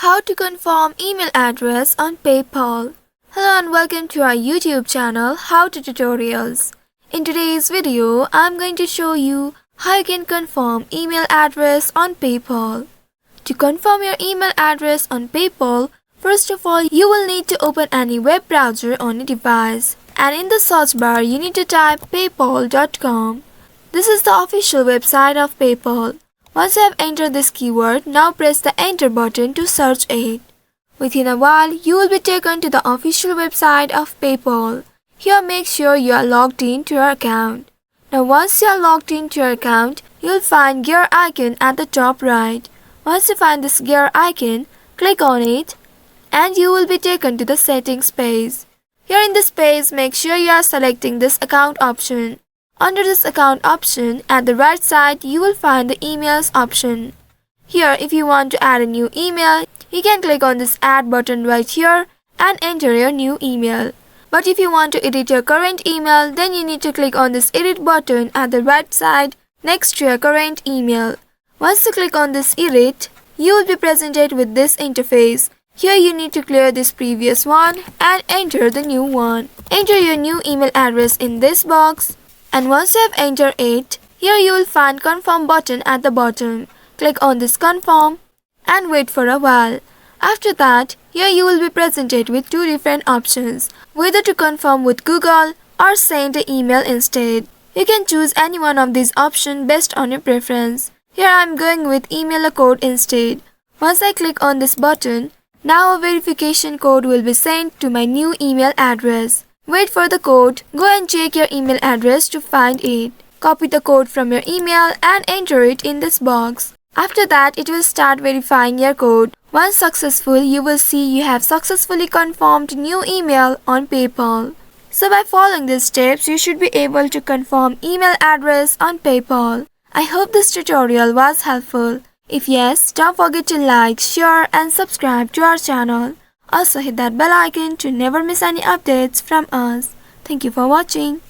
How to confirm email address on PayPal. Hello and welcome to our YouTube channel How to Tutorials. In today's video, I'm going to show you how you can confirm email address on PayPal. To confirm your email address on PayPal, first of all, you will need to open any web browser on your device. And in the search bar, you need to type paypal.com. This is the official website of PayPal. Once you have entered this keyword, now press the enter button to search it. Within a while, you will be taken to the official website of PayPal. Here make sure you are logged in to your account. Now once you are logged into your account, you will find gear icon at the top right. Once you find this gear icon, click on it and you will be taken to the settings page. Here in this page, make sure you are selecting this account option. Under this account option, at the right side, you will find the emails option. Here, if you want to add a new email, you can click on this add button right here and enter your new email. But if you want to edit your current email, then you need to click on this edit button at the right side next to your current email. Once you click on this edit, you will be presented with this interface. Here you need to clear this previous one and enter the new one. Enter your new email address in this box. And once you have entered it, here you will find confirm button at the bottom. Click on this confirm and wait for a while. After that, here you will be presented with two different options, whether to confirm with Google or send an email instead. You can choose any one of these options based on your preference. Here I am going with email a code instead. Once I click on this button, now a verification code will be sent to my new email address. Wait for the code. Go and check your email address to find it. Copy the code from your email and enter it in this box. After that, it will start verifying your code. Once successful, you will see you have successfully confirmed new email on PayPal. So by following these steps, you should be able to confirm email address on PayPal. I hope this tutorial was helpful. If yes, don't forget to like, share and subscribe to our channel. Also hit that bell icon to never miss any updates from us. Thank you for watching.